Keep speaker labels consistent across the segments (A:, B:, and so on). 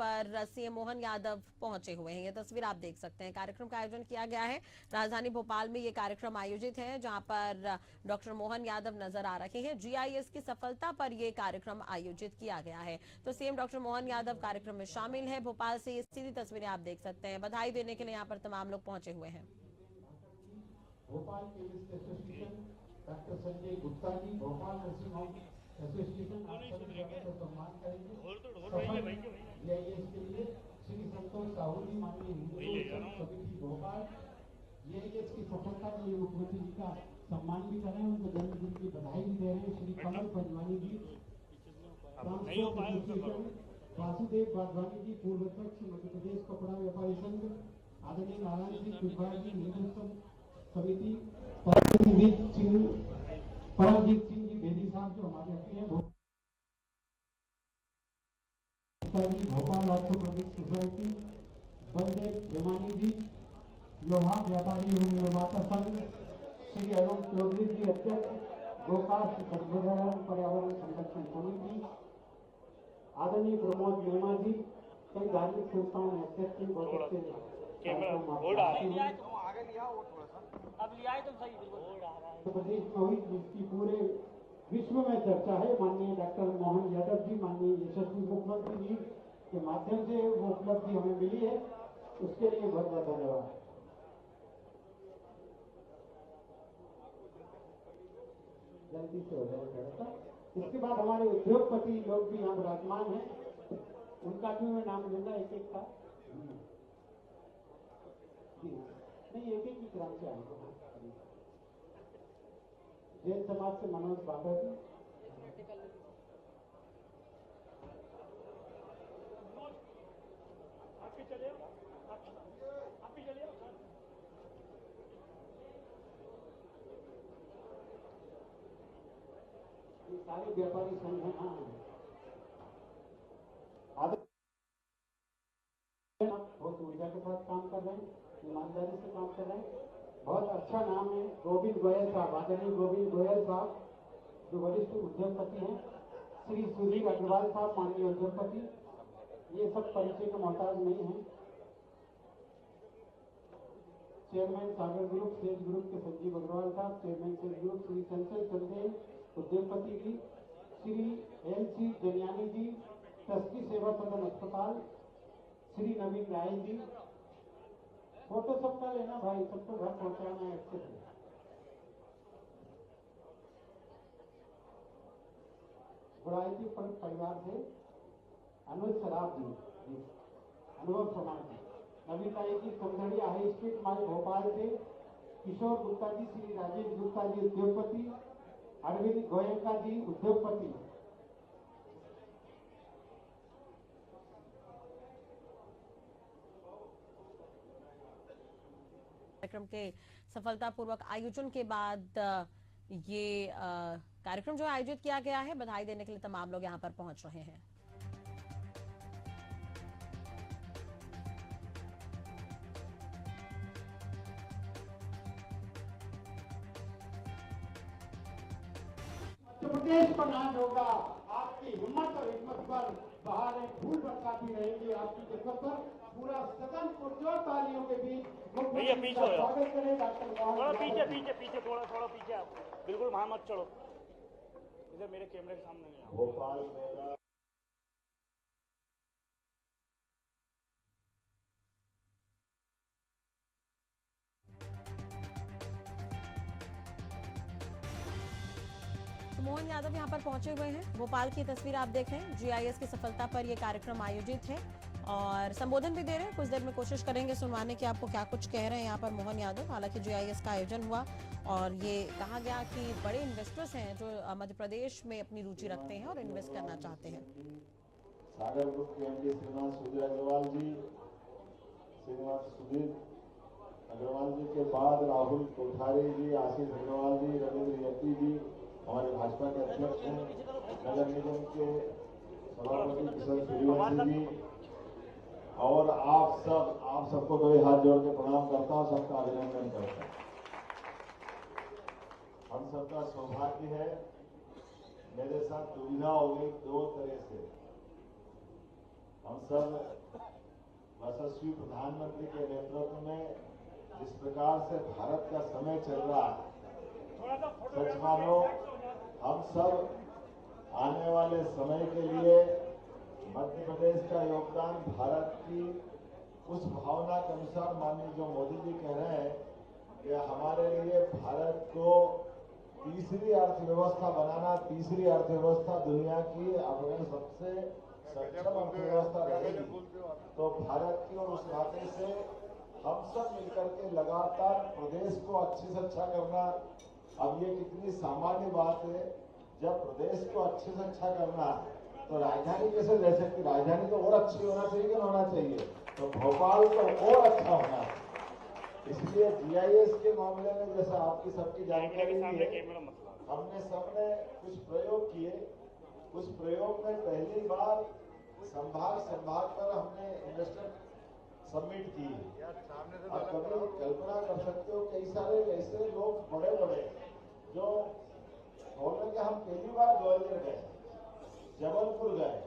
A: पर सीएम मोहन यादव पहुंचे हुए हैं। ये तस्वीर आप देख सकते हैं। कार्यक्रम का आयोजन किया गया है राजधानी भोपाल में। ये कार्यक्रम आयोजित है जहां पर डॉक्टर मोहन यादव नजर आ रहे हैं। जीआईएस की सफलता पर यह कार्यक्रम आयोजित किया गया है। तो सीएम डॉक्टर मोहन यादव कार्यक्रम में शामिल है। भोपाल से ये सीधी तस्वीरें आप देख सकते हैं। बधाई देने के लिए यहाँ पर तमाम लोग पहुंचे हुए हैं।
B: Bhopal chemist association, doctor Sanjay Gupta ji, Bhopal nursing home association, आप सभी का सम्मान करेंगे। सफल जीआईएस के लिए श्री संतोष साहू जी, माननीय हिंदू कमेटी भोपाल, जीआईएस की सफलता के लिए मुख्यमंत्री जी का सम्मान भी कर रहे हैं, उनको जन्मदिन की बधाई भी दे रहे हैं। श्री कमल पंजवानी जी, ट्रांसपोर्ट एसोसिएशन, वासुदेव वाधवानी जी, पूर्व अध्यक्ष मध्य प्रदेश कपड़ा व्यापारी संघ, आदरणीय नारायण सिंह कुशवाहा जी, हिंदू समिति, परमजीत सिंह जी बेदी साहब जो हमारे अपने हैं, Bhopal ortho project society, Baldev Premani ji, लोहा व्यापारी एवं निर्माता संघ, श्री अरुण चौधरी जी अध्यक्ष, गोकाश पर्यावरण संरक्षण समिति, आदरणीय प्रमोद मेहमा जी, कई धार्मिक संस्थाओं में अध्यक्ष बहुत अच्छे प्रदेश में हुई, जिसकी पूरे विश्व में चर्चा है। माननीय डॉक्टर मोहन यादव जी, माननीय यशस्वी मुख्यमंत्री जी के माध्यम से वो उपलब्धि हमें मिली है, उसके लिए बहुत बहुत धन्यवाद। जल्दी से हो जाएगा। इसके बाद हमारे उद्योगपति लोग भी यहाँ विराजमान हैं, उनका भी मैं नाम लूंगा एक एक का। नहीं, एक एक ही ग्राम से आएंगे। जैन समाज से मनोज बाबा जी, सारे व्यापारी संघ हैं। बहुत ऊर्जा के साथ काम कर रहे हैं, ईमानदारी से काम कर रहे हैं। बहुत अच्छा नाम है गोविंद गोयल साहब, आदरणीय गोविंद गोयल साहब जो वरिष्ठ उद्योगपति हैं, श्री सुधीर अग्रवाल साहब, माननीय उद्योगपति, ये सब परिचय का मोहताज नहीं है। चेयरमैन सागर ग्रुप सेज ग्रुप के संजीव अग्रवाल साहब, chairman says group Shri Sanjay Chandel, उद्योगपति जी श्री एल.सी. जनियानी जी, ट्रस्टी सेवा सदन अस्पताल श्री नवीन राय जी। फोटो सबका लेना भाई, सबको घर पहुंचाना है अच्छे से। गुड़ाई परिवार से अनुज सराफ जी, अनुभव समाज जी, नविता जी समझड़िया हाई स्ट्रीट माल भोपाल से, किशोर गुप्ता जी, श्री राजेश गुप्ता जी उद्योगपति, अरविंद गोयंका जी उद्योगपति।
A: कार्यक्रम के सफलतापूर्वक आयोजन के बाद ये कार्यक्रम जो आयोजित किया गया है, बधाई देने के लिए तमाम लोग यहां पर पहुंच रहे हैं।
B: मध्य प्रदेश पर नाज होगा, आपकी हिम्मत और हिम्मत पर बहारें फूल बरसाती रहेंगी। आपकी जगह पर पूरा सदन पुरजोर तालियों के बीच मुख्यमंत्री का स्वागत करें। डॉक्टर
C: थोड़ा पीछे पीछे पीछे थोड़ा पीछे, आप बिल्कुल वहां मत चढ़ो, इधर मेरे कैमरे के सामने नहीं आओ।
D: भोपाल मेला
A: मोहन यादव यहां पर पहुंचे हुए हैं। भोपाल की तस्वीर आप देख रहे हैं। जीआईएस की सफलता पर यह कार्यक्रम आयोजित है और संबोधन भी दे रहे हैं। कुछ देर में कोशिश करेंगे सुनवाने की आपको क्या कुछ कह रहे हैं यहाँ पर मोहन यादव। हालांकि जीआईएस का आयोजन हुआ और ये कहा गया कि बड़े इन्वेस्टर्स हैं जो मध्य प्रदेश में अपनी रुचि रखते हैं और इन्वेस्ट करना चाहते हैं।
D: सागर ग्रुप के एमडी श्रीनिवास सुधीर अग्रवाल जी, सुधीर अग्रवाल जी के बाद राहुल कोठारी जी, आशीष अग्रवाल जी, रविंद्र यती जी हमारे भाजपा के अध्यक्ष हैं, नगर निगम के सभापति किशन सूर्यवंशी जी, और आप सबको दो हाथ जोड़ के प्रणाम करता हूँ, सबका अभिनंदन करता हूँ। हम सबका सौभाग्य है, मेरे साथ दुविधा हो गई दो तरह से। हम सब यशस्वी प्रधानमंत्री के नेतृत्व में जिस प्रकार से भारत का समय चल रहा है, सच मानो हम सब आने वाले समय के लिए मध्य प्रदेश का योगदान भारत की उस भावना के अनुसार माननीय जो मोदी जी कह रहे हैं कि हमारे लिए भारत को तीसरी अर्थव्यवस्था बनाना, तीसरी अर्थव्यवस्था दुनिया की अगर सबसे सक्षम अर्थव्यवस्था रहेगी तो भारत की, और उस नाते से हम सब मिलकर के लगातार प्रदेश को अच्छे से अच्छा करना। अब ये कितनी सामान्य बात है, जब प्रदेश को अच्छे से अच्छा करना तो राजधानी कैसे रह सकती, राजधानी तो और अच्छी होना चाहिए कि होना चाहिए, तो भोपाल तो और अच्छा होना है। इसलिए जीआईएस के मामले में जैसा आपकी सबकी जानकारी है, हमने सबने कुछ प्रयोग किए। उस प्रयोग में पहली बार संभाग पर हमने इन्वेस्टर सबमिट की। आप कभी कल्पना कर सकते हो कई सारे ऐसे लोग बड़े बड़े जो बोल रहे कि हम पहली बार ग्वालियर गए, जबलपुर गए।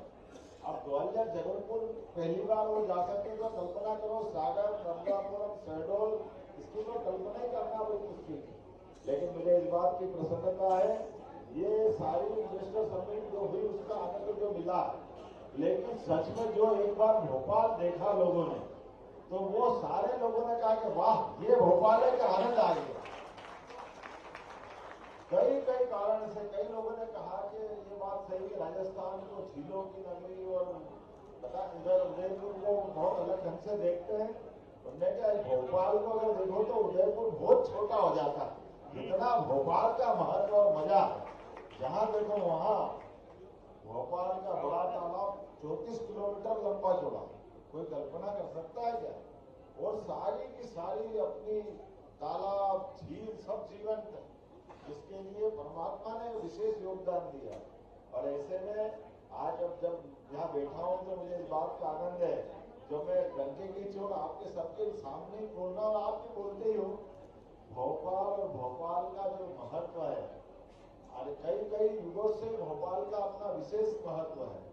D: अब ग्वालियर जबलपुर पहली बार वो जा सकते तो कल्पना करो सागर, नर्मदापुरम, शहडोल, इसकी तो कल्पना ही करना बहुत मुश्किल है। लेकिन मुझे इस बात की प्रसन्नता है, ये सारी इन्वेस्टर सबमिट जो हुई उसका आनंद जो मिला, लेकिन सच में जो एक बार भोपाल देखा लोगों ने, तो वो सारे लोगों ने कहा कि वाह ये भोपाल है, का आनंद आ गया। कई कारण से कई लोगों ने कहा कि ये बात सही है, राजस्थान को झीलों की नगरी और पता इधर उदयपुर को बहुत अलग ढंग से देखते हैं। उन्होंने कहा भोपाल को अगर देखो तो उदयपुर बहुत छोटा हो जाता है, इतना भोपाल का महत्व और मजा जहां देखो वहां भोपाल का बड़ा तालाब 34 किलोमीटर लंबा चौड़ा, कोई कल्पना कर सकता है क्या? और सारी की सारी अपनी तालाब झील सब जीवंत, इसके लिए परमात्मा ने विशेष योगदान दिया। और ऐसे में आज अब जब यहाँ बैठा हूँ तो मुझे इस बात का आनंद है, जो मैं डंके की चोट आपके सबके सामने ही बोल रहा हूँ, आप भी बोलते ही हो, भोपाल और भोपाल का जो महत्व है, और कई युगों से भोपाल का अपना विशेष महत्व है।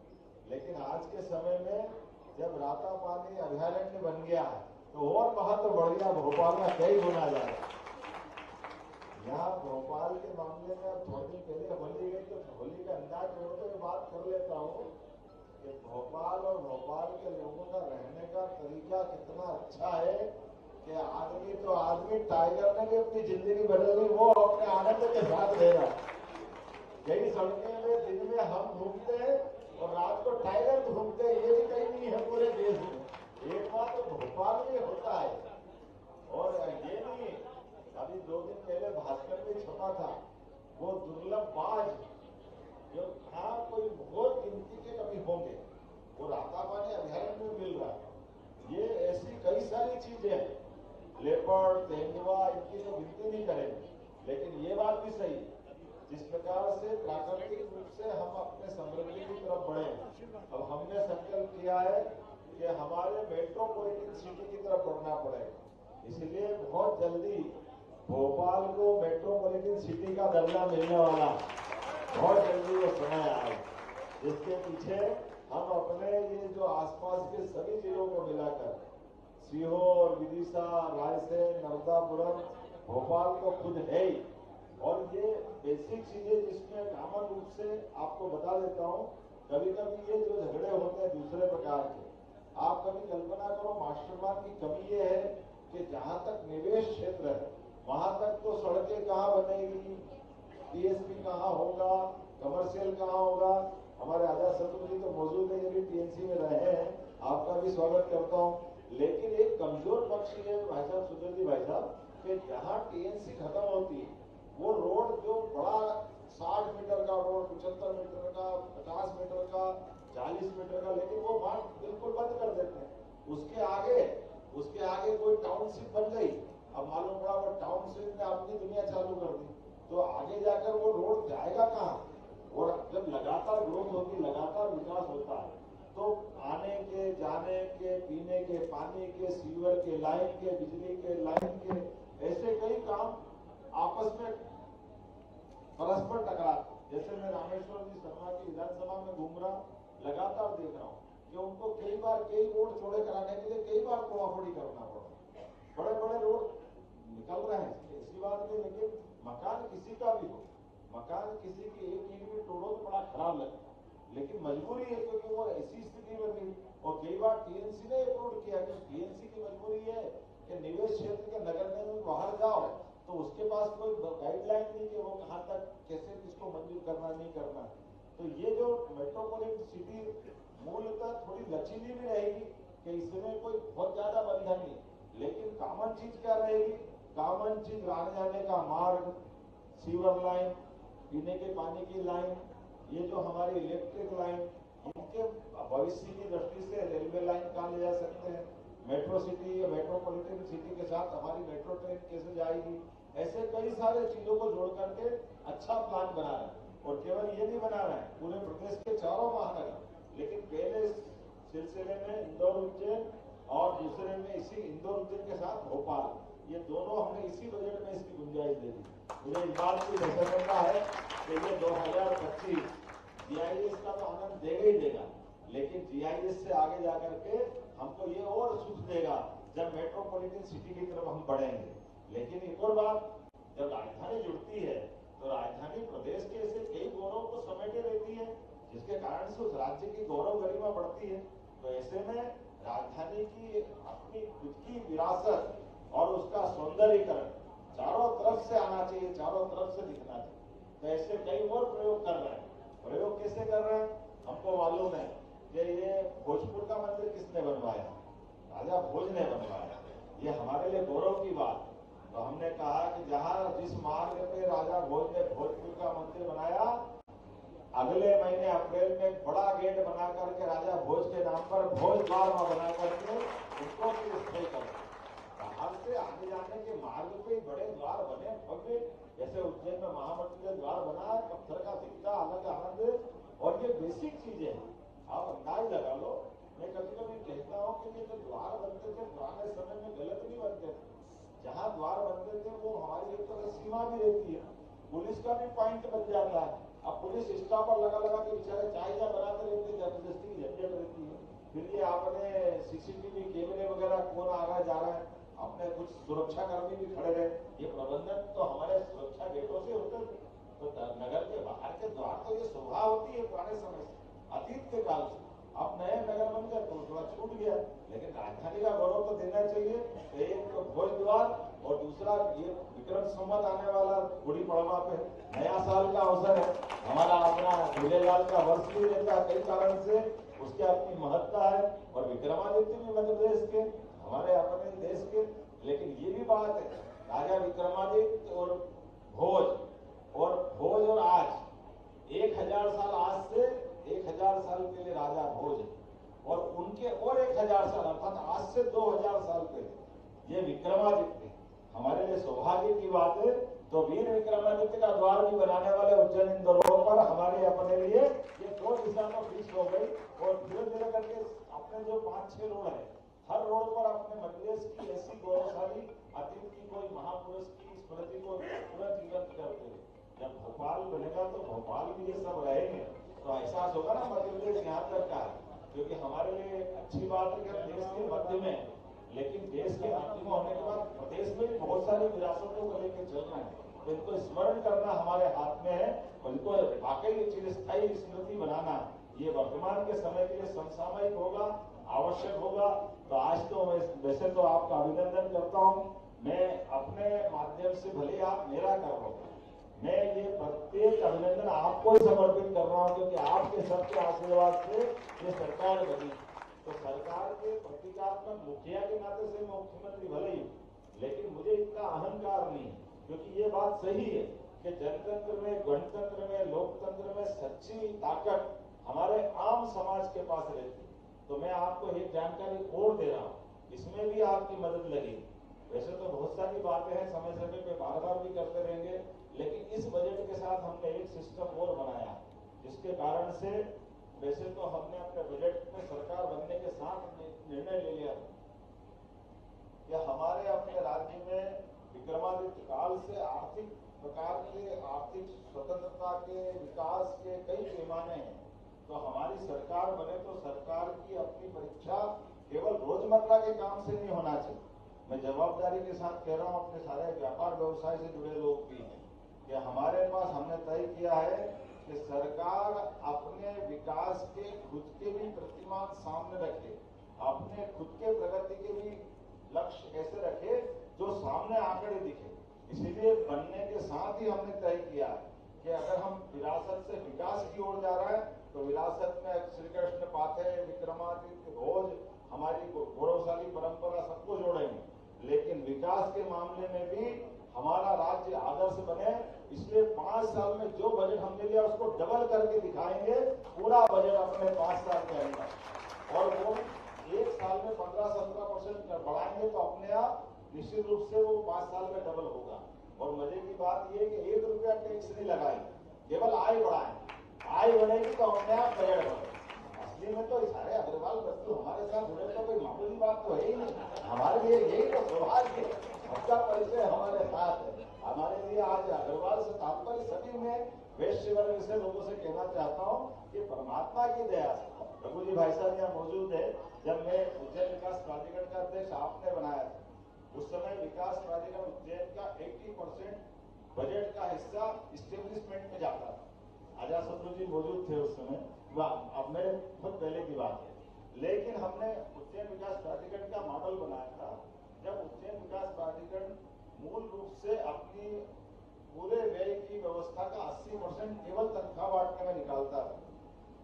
D: लेकिन आज के समय में जब रातापानी अभयारण्य बन गया है तो और महत्व बढ़ गया, भोपाल का कई गुना ज्यादा। यहाँ भोपाल के मामले में अब थोड़ी दिन पहले होली गई तो होली का अंदाज हो तो ये बात कर लेता हूँ कि भोपाल और भोपाल के लोगों का रहने का तरीका कितना अच्छा है कि आदमी टाइगर ने भी अपनी जिंदगी बदल ली, वो अपने आनंद के साथ रह रहा है। यही सड़कें में दिन में हम घूमते हैं और रात को टाइगर घूमते हैं, ये भी कहीं नहीं है पूरे देश में, एक बात तो भोपाल में होता है। और ये नहीं, अभी 2 दिन पहले भास्कर में छपा था, वो दुर्लभ बाज जो था, कोई बहुत गिनती के कभी होंगे, वो रातापानी अभयारण्य में मिल रहा है। ये ऐसी कई सारी चीजें, लेपर्ड, तेंदुआ, इनकी तो गिनती नहीं करेंगे। लेकिन ये बात भी सही, जिस प्रकार से प्राकृतिक रूप से हम अपने समृद्धि की तरफ बढ़े, अब हमने संकल्प किया है कि हमारे मेट्रोपॉलिटन सिटी की तरफ बढ़ना पड़ेगा। इसलिए बहुत जल्दी भोपाल को मेट्रोपॉलिटन सिटी का दर्जा मिलने वाला, बहुत जल्दी वो समय आए, जिसके पीछे हम अपने ये जो आसपास के सभी जिलों को मिलाकर सीहोर, विदिशा, रायसेन, नर्मदापुरम, भोपाल तो खुद है ही। और ये बेसिक चीजें जिसमें कॉमन रूप से आपको बता देता हूँ, कभी कभी ये जो झगड़े होते हैं दूसरे प्रकार के, आप कभी कल्पना करो मास्टरमाइंड की कमी ये है कि जहां तक निवेश क्षेत्र है वहां तक तो सड़कें कहाँ बनेगी, टीएसपी कहाँ होगा, कमर्शियल कहाँ होगा। हमारे आजाद शत्रु जी तो मौजूद है, ये भी टीएनसी में रहे हैं, आपका भी स्वागत करता हूँ। लेकिन एक कमजोर पक्ष ये भाई साहब, सुधीर जी भाई साहब, कि जहाँ टीएनसी खत्म होती है वो रोड जो बड़ा 60 मीटर का रोड, 75 मीटर का, 50 मीटर का, 40 मीटर का, लेकिन वो मार्ग बिल्कुल बंद कर देते हैं। उसके आगे कोई टाउनशिप बन गई, अब मालूम पड़ा वो टाउनशिप ने अपनी दुनिया चालू कर दी, तो आगे जाकर वो रोड जाएगा कहाँ? और जब लगातार ग्रोथ होती, लगातार विकास होता है, तो आने के, जाने के, पीने के पानी के, सीवर के लाइन के, बिजली के लाइन के, ऐसे कई काम आपस में परस्पर टकराते। जैसे मैं रामेश्वर जी शर्मा की विधानसभा में घूम रहा, लगातार देख रहा हूँ कि उनको कई बार कई रोड चौड़े कराने के लिए कई बार तोड़ाफोड़ी करना पड़ा। बड़े बड़े रोड निकल रहे हैं, ऐसी बात नहीं, लेकिन मकान किसी का भी हो, मकान किसी की एक ईंट भी तोड़ो तो बड़ा खराब लगता है, लेकिन मजबूरी है क्योंकि वो ऐसी स्थिति में थी। और कई बार टीएनसी ने अप्रूव किया कि टीएनसी की मजबूरी है कि निवेश क्षेत्र के नगर में बाहर जाओ तो उसके पास कोई गाइडलाइन नहीं कि वो कहाँ तक कैसे किसको मंजूर करना नहीं करना। तो ये जो मेट्रोपॉलिटन सिटी मूलतः थोड़ी लचीली भी रहेगी कि इसमें कोई बहुत ज्यादा बंधन नहीं, लेकिन कॉमन चीज क्या रहेगी? कॉमन चीज आने जाने का मार्ग, सीवर लाइन, पीने के पानी की लाइन, ये जो हमारी इलेक्ट्रिक लाइन, इनके भविष्य की दृष्टि से रेलवे लाइन कहाँ ले जा सकते हैं, मेट्रो सिटी या मेट्रोपॉलिटन सिटी के साथ हमारी मेट्रो ट्रेन कैसे जाएगी, ऐसे कई सारे चीजों को जोड़ करके अच्छा प्लान बना रहे हैं। और केवल ये नहीं बना रहे हैं, पूरे प्रदेश के चारों महानगर, लेकिन पहले सिलसिले में इंदौर उज्जैन और दूसरे में इसी इंदौर उज्जैन के साथ भोपाल, ये दोनों हमने इसी बजट में इसकी गुंजाइश दे दी। मुझे इस बात की प्रसन्नता है कि ये 2025 जीआईएस का तो आनंद देगा ही देगा, लेकिन जीआईएस से आगे जाकर के हमको ये और सुख देगा जब मेट्रोपॉलिटन सिटी की तरफ हम बढ़ेंगे। लेकिन एक और बात, जब राजधानी जुड़ती है तो राजधानी प्रदेश के ऐसे कई गौरव को समेटे रहती है, जिसके कारण से उस राज्य की गौरव गरिमा बढ़ती है। तो ऐसे में राजधानी की अपनी खुद की विरासत और उसका सौंदर्यीकरण चारों तरफ से आना चाहिए, चारों तरफ से दिखना चाहिए। तो ऐसे कई और प्रयोग कर रहे हैं। प्रयोग कैसे कर रहे हैं? हमको मालूम है कि ये भोजपुर का मंदिर किसने बनवाया? राजा भोज ने बनवाया। ये हमारे लिए गौरव की बात। तो हमने कहा कि जहां जिस मार्ग पे राजा भोज ने भोजपुर का मंदिर बनाया, अगले महीने अप्रैल में एक बड़ा गेट बना करके राजा भोज के नाम पर भोज द्वार बना करके उनको भी स्थायी कर, बाहर से आने जाने के मार्ग पे बड़े द्वार बने भव्य, जैसे उज्जैन में महामंदिर द्वार बना है, पत्थर का दिखता अलग आनंद। और ये बेसिक चीजें हैं, आप अंदाज लगा लो। मैं कभी कभी कहता हूँ कि ये जो द्वार बनते थे पुराने समय में गलत नहीं बनते थे, जहाँ द्वार बनते थे वो हमारी एक तरह सीमा भी रहती है, पुलिस का भी पॉइंट बन जाता है। अब पुलिस स्टाफ पर लगा लगा के बेचारे चाय बनाते रहते, जबरदस्ती की झंझट रहती है। फिर ये आपने सीसीटीवी कैमरे वगैरह कौन आ रहा है जा रहा है, अपने कुछ सुरक्षा कर्मी भी खड़े रहे, ये प्रबंधन तो हमारे सुरक्षा गेटों से होते थे। तो नगर के बाहर के द्वार तो ये शोभा होती है पुराने समय से, अतीत के काल से। अब नए नगर बन गए तो थोड़ा छूट गया, लेकिन राजधानी का गौरव तो देना चाहिए। एक तो भोज द्वार और दूसरा ये विक्रम संवत आने वाला गुड़ी पड़वा पे नया साल का अवसर है, हमारा अपना झूलेलाल का वर्ष भी रहता है, कई कारण से उसकी अपनी महत्ता है। और विक्रमादित्य भी मध्य प्रदेश के, हमारे अपने देश के। लेकिन ये भी बात है, राजा विक्रमादित्य और भोज और आज 1000 साल, आज से 1000 साल पहले राजा भोज और उनके और 1000 साल अर्थात आज से 2000 साल पहले ये विक्रमादित्य। हमारे लिए सौभाग्य की बात है। तो वीर विक्रमादित्य का द्वार भी बनाने वाले उज्जैन इंदौर पर हमारे अपने लिए ये 2 दिशा में फिक्स हो गई। और धीरे धीरे करके अपने जो 5-6 रोड है, हर रोड पर अपने मध्यप्रदेश की ऐसी गौरवशाली अतीत की कोई महापुरुष की स्मृति को तुरंत जीवंत करते हैं। जब भोपाल बनेगा तो भोपाल भी ये सब रहेंगे तो एहसास होगा ना मध्य प्रदेश यहाँ तक का है। क्योंकि हमारे लिए अच्छी बात है कि देश के मध्य में, लेकिन देश के मध्य में होने के बाद प्रदेश में भी बहुत सारी विरासतों को लेकर चल रहे हैं। तो इनको स्मरण करना हमारे हाथ में है और इनको वाकई चिरस्थायी स्मृति बनाना ये वर्तमान के समय के लिए समसामयिक होगा, आवश्यक होगा। तो आज तो वैसे तो आपका अभिनंदन करता हूँ। मैं अपने माध्यम से, भले आप मेरा कर रहा हूँ, मैं ये प्रत्येक अभिनंदन आपको ही समर्पित कर रहा हूँ, क्योंकि आपके सबके आशीर्वाद से ये सरकार बनी। तो सरकार के प्रतीकात्मक मुखिया के नाते से मैं मुख्यमंत्री भले ही, लेकिन मुझे इतना अहंकार नहीं, क्योंकि ये बात सही है कि जनतंत्र में, गणतंत्र में, लोकतंत्र में सच्ची ताकत हमारे आम समाज के पास रहती है। तो मैं आपको एक जानकारी और दे रहा हूँ, इसमें भी आपकी मदद लगी। वैसे तो बहुत सारी बातें हैं, समय समय पे बार बार भी करते रहेंगे, लेकिन इस बजट के साथ हमने एक सिस्टम और बनाया, जिसके कारण से वैसे तो हमने अपने बजट में सरकार बनने के साथ निर्णय ले लिया कि हमारे अपने राज्य में विक्रमादित्य काल से आर्थिक प्रकार के, आर्थिक स्वतंत्रता के, विकास के कई पैमाने हैं। तो तो हमारी सरकार बने तो सरकार की अपनी परीक्षा केवल रोजमर्रा के काम से नहीं होना चाहिए। मैं जवाबदारी के साथ कह रहा हूं, अपने सारे व्यापार व्यवसाय से जुड़े लोग भी हैं कि हमारे पास हमने तय किया है कि सरकार अपने विकास के खुद के भी प्रतिमान सामने रखे, अपने खुद के प्रगति के भी लक्ष्य ऐसे रखे जो सामने आंकड़े दिखे। इसीलिए बनने के साथ ही हमने तय किया कि अगर हम विरासत से विकास की ओर जा रहे हैं तो विरासत में श्री कृष्ण पाथे, विक्रमादित्य, भोज, हमारी गौरवशाली परंपरा सबको जोड़ेंगे, लेकिन विकास के मामले में भी हमारा राज्य आदर्श बने। इसलिए 5 साल में जो बजट हमने लिया उसको डबल करके दिखाएंगे, पूरा बजट अपने 5 साल के अंदर, और वो 1 साल में 15-17% बढ़ाएंगे तो अपने आप निश्चित रूप से वो 5 साल में डबल होगा। और मजे की बात ये कि 1 रुपया टैक्स नहीं लगाएंगे, केवल आय बढ़ाएंगे। आय बढ़ेगी तो अपने आप बजट बढ़ेगा। असली में तो सारे अग्रवाल वस्तु हमारे साथ जुड़े तो कोई मामूली बात तो है ही नहीं। हमारे लिए यही तो सौभाग्य है, सबका परिचय हमारे साथ है। हमारे लिए आज अग्रवाल से तात्पर्य सभी में वैश्य वर्ग से लोगों से कहना चाहता हूँ कि परमात्मा की दया से रघु जी भाई साहब यहाँ मौजूद है। जब मैं उज्जैन विकास प्राधिकरण का अध्यक्ष आपने बनाया था, उस समय विकास प्राधिकरण उज्जैन का 80% बजट का हिस्सा इस्टेब्लिशमेंट में जाता था। आजाद शत्रु जी मौजूद थे उस समय, अब मेरे बहुत पहले की बात है। लेकिन हमने उज्जैन विकास प्राधिकरण का मॉडल बनाया था, जब उज्जैन विकास प्राधिकरण मूल रूप से अपनी पूरे व्यय की व्यवस्था का 80% केवल तनख्वाह बांटने में निकालता था,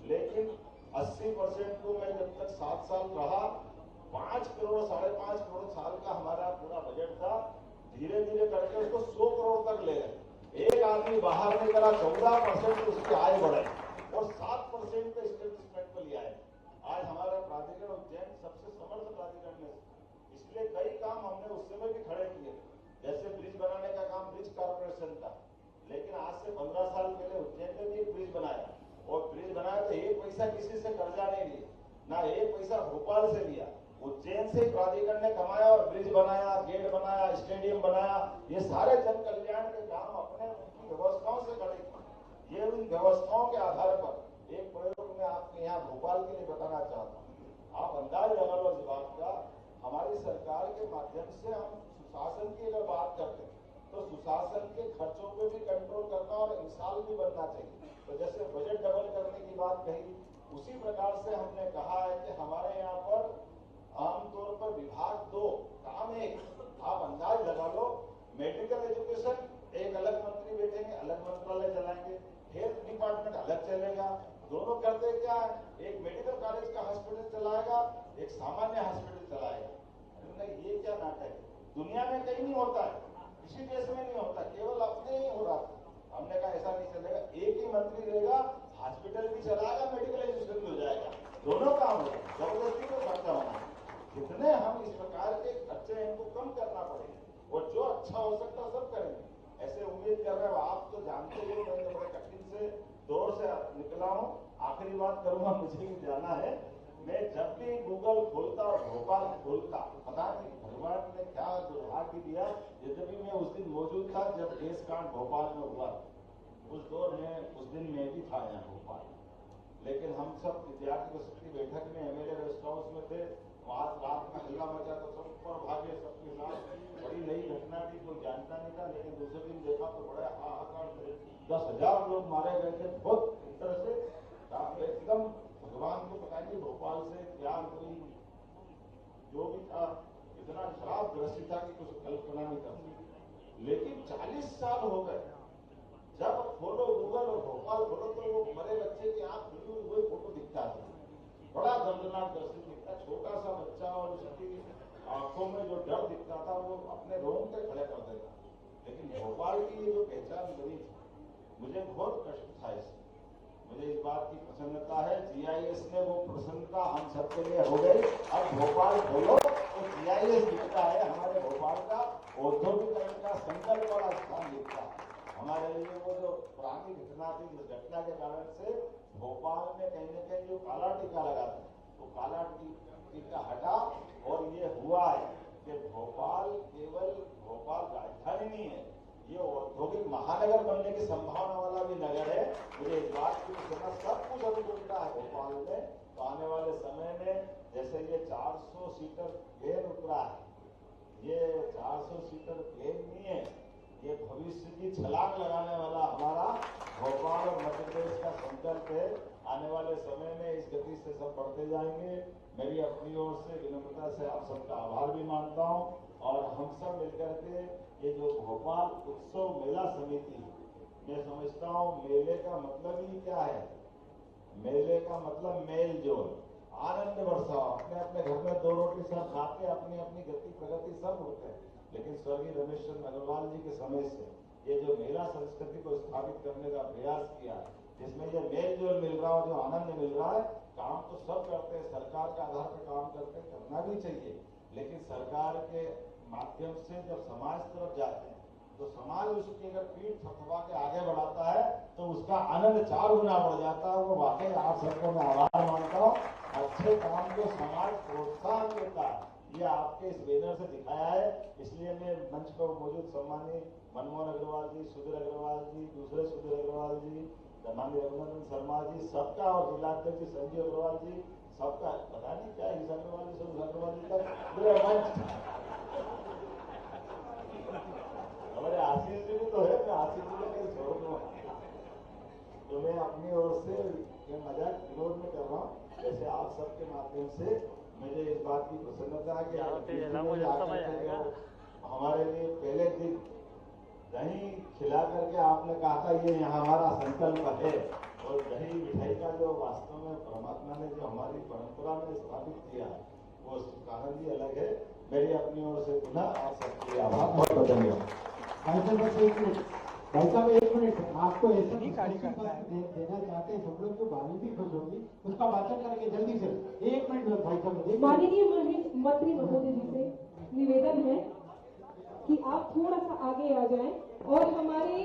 D: लेकिन 80% को मैं जब तक 7 साल रहा, 5 करोड़ 5.5 करोड़ साल का हमारा पूरा बजट था। धीरे धीरे करके उसको 100 करोड़ तक ले गए। एक आदमी बाहर निकला, 14% उसकी आय बढ़े और 7% का स्टेब्लिशमेंट पर लिया है। आज हमारा प्राधिकरण उज्जैन सबसे समर्थ प्राधिकरण में, इसलिए कई काम हमने उस समय भी खड़े किए। जैसे ब्रिज बनाने का काम ब्रिज कॉर्पोरेशन था, लेकिन आज से 15 साल पहले उज्जैन में भी एक ब्रिज बनाया, और ब्रिज बनाया तो 1 पैसा किसी से कर्जा नहीं लिया, ना 1 पैसा भोपाल से लिया। उज्जैन से प्राधिकरण ने कमाया और ब्रिज बनाया, गेट बनाया, स्टेडियम बनाया। ये सारे जन कल्याण के काम अपने उनकी व्यवस्थाओं से खड़े किए। ये उन व्यवस्थाओं के आधार पर एक प्रयोग में आपके यहाँ भोपाल के लिए बताना चाहता हूँ। आप अंदाज लगा लो इस बात का, हमारी सरकार के माध्यम से हम सुशासन की अगर बात करते हैं तो सुशासन के खर्चों पे भी कंट्रोल करना और इंसाल भी बनना चाहिए। तो जैसे बजट डबल करने की बात कही, उसी प्रकार से हमने कहा है कि हमारे यहाँ पर आमतौर पर विभाग 2 काम 1। आप अंदाज लगा लो, मेडिकल एजुकेशन एक अलग मंत्री बैठेंगे, अलग मंत्रालय चलाएंगे, हेल्थ डिपार्टमेंट अलग चलेगा। दोनों करते क्या है, एक मेडिकल कॉलेज का हॉस्पिटल चलाएगा, एक सामान्य हॉस्पिटल चलाएगा। ये क्या नाटक है, दुनिया में कहीं नहीं होता है, किसी देश में नहीं होता, केवल अपने ही हो रहा था। हमने कहा ऐसा नहीं चलेगा, एक ही मंत्री रहेगा, हॉस्पिटल भी चलाएगा, मेडिकल एजुकेशन भी हो जाएगा, दोनों काम होगा, जबरदस्ती को खर्चा होना। जितने हम इस प्रकार के खर्चे हैं इनको कम करना पड़ेगा, और जो अच्छा हो सकता है सब करेंगे। ऐसे उम्मीद कर रहे हो, आप तो जानते हो मैं तो बड़े कठिन से दौर से निकला हूँ। आखिरी बात करूंगा, मुझे भी जाना है। मैं जब भी गूगल खोलता और भोपाल खोलता, पता नहीं भगवान ने क्या दुर्भाग्य दिया, यद्यपि मैं उस दिन मौजूद था जब देश कांड भोपाल में हुआ, उस दौर में उस दिन मैं भी था यहाँ भोपाल। लेकिन हम सब विद्यार्थी परिषद की बैठक में एमएलए रेस्ट हाउस में थे, वहां रात में हल्ला मचा तो सब ऊपर भागे, सबके साथ बड़ी नई घटना थी, कोई जानता नहीं था। लेकिन दूसरे दिन देखा तो बड़ा हाहाकार थे, 10,000 लोग मारे गए थे। बहुत इस तरह से एकदम भगवान को पता नहीं भोपाल से क्या कोई जो भी था, इतना खराब दृश्य था कि कुछ कल्पना नहीं कर सकती। लेकिन 40 साल हो गए, जब खोलो गूगल और भोपाल खोलो तो वो मरे बच्चे की आंख खुली हुई वही फोटो दिखता था। बड़ा दर्दनाक दृश्य दिखता, छोटा सा बच्चा और उसकी आंखों में जो डर दिखता था वो अपने रोंगटे खड़े कर देता। लेकिन भोपाल की ये जो पहचान बनी थी, मुझे बहुत कष्ट था इससे। मुझे इस बात की प्रसन्नता है, जीआईएस ने वो प्रसन्नता हम सबके लिए हो गई। अब भोपाल खोलो तो जीआईएस दिखता है, हमारे भोपाल का औद्योगिकरण का संकल्प वाला स्थान दिखता है। हमारे लिए वो जो पुरानी घटना थी, जिस घटना के कारण से भोपाल में कहीं न कहीं जो काला टीका लगा था, वो काला टीका हटा, और ये हुआ है कि भोपाल केवल भोपाल राजधानी नहीं है, ये औद्योगिक महानगर बनने की संभावना वाला भी नगर है। मुझे इस बात की सूचना सब कुछ अनुकूलता है भोपाल में। तो आने वाले समय में जैसे ये 400 सीटर प्लेन उतरा है, ये 400 सीटर प्लेन नहीं है, ये भविष्य की छलांग लगाने वाला हमारा भोपाल और मध्य प्रदेश का संकल्प है। आने वाले समय में इस गति से सब बढ़ते जाएंगे। मेरी अपनी ओर से विनम्रता से आप सबका आभार भी मानता हूँ और हम सब मिलकर के ये जो भोपाल उत्सव मेला समिति, मैं समझता हूँ मेले का मतलब ही क्या है, मेले का मतलब मेल जोल, आनंद बरसाओ। अपने अपने घर में 2 रोटी सब खाते अपनी अपनी गति प्रगति सब होते हैं, लेकिन स्वर्गीय रमेश चंद्र अग्रवाल जी के समय से ये जो मेला संस्कृति को स्थापित करने का प्रयास किया, जिसमें ये मेल जोल मिल रहा है, जो आनंद मिल रहा है, काम तो सब करते हैं, सरकार के आधार पर काम करते हैं, करना भी चाहिए, लेकिन सरकार के माध्यम से जब समाज तरफ जाते हैं तो समाज उसकी अगर पीठ थपथपा के आगे बढ़ाता है तो उसका आनंद 4 गुना बढ़ जाता है। वो वाकई आप सबको मैं आभार मानता हूँ। अच्छे काम को समाज प्रोत्साहन देता है, ये आपके इस बैनर से दिखाया है। इसलिए मैं मंच पर मौजूद सम्मानीय मनमोहन अग्रवाल जी, सुधीर अग्रवाल जी, दूसरे सुधीर अग्रवाल जी, माननीय रघुनंदन शर्मा जी, सबका और जिलाध्यक्ष जी संजीव अग्रवाल जी, सबका पता नहीं क्या इस अग्रवाल जी से उस अग्रवाल जी तक पूरे मंच। हमारे आशीष जी भी तो है, मैं आशीष जी को कहीं छोड़ दूँ तो मैं अपनी ओर से मैं मजाक विरोध में कर रहा हूँ। जैसे आप सबके माध्यम से मुझे इस बात की प्रसन्नता है कि हमारे लिए पहले दिन दही खिला करके आपने कहा था ये हमारा संकल्प है, और दही मिठाई का जो वास्तव में परमात्मा ने जो हमारी परंपरा में स्थापित किया वो कारण ही अलग है। मेरी अपनी ओर से पुनः आप सबके आभार, बहुत बहुत धन्यवाद।
B: भाई साहब 1 मिनट, आपको ऐसा देना चाहते हैं सब लोग, जो भाभी भी खुश होगी, उसका वाचन करेंगे जल्दी से। 1 मिनट भाई साहब।
E: माननीय मंत्री महोदय जी से निवेदन है कि आप थोड़ा सा आगे आ जाएं और हमारे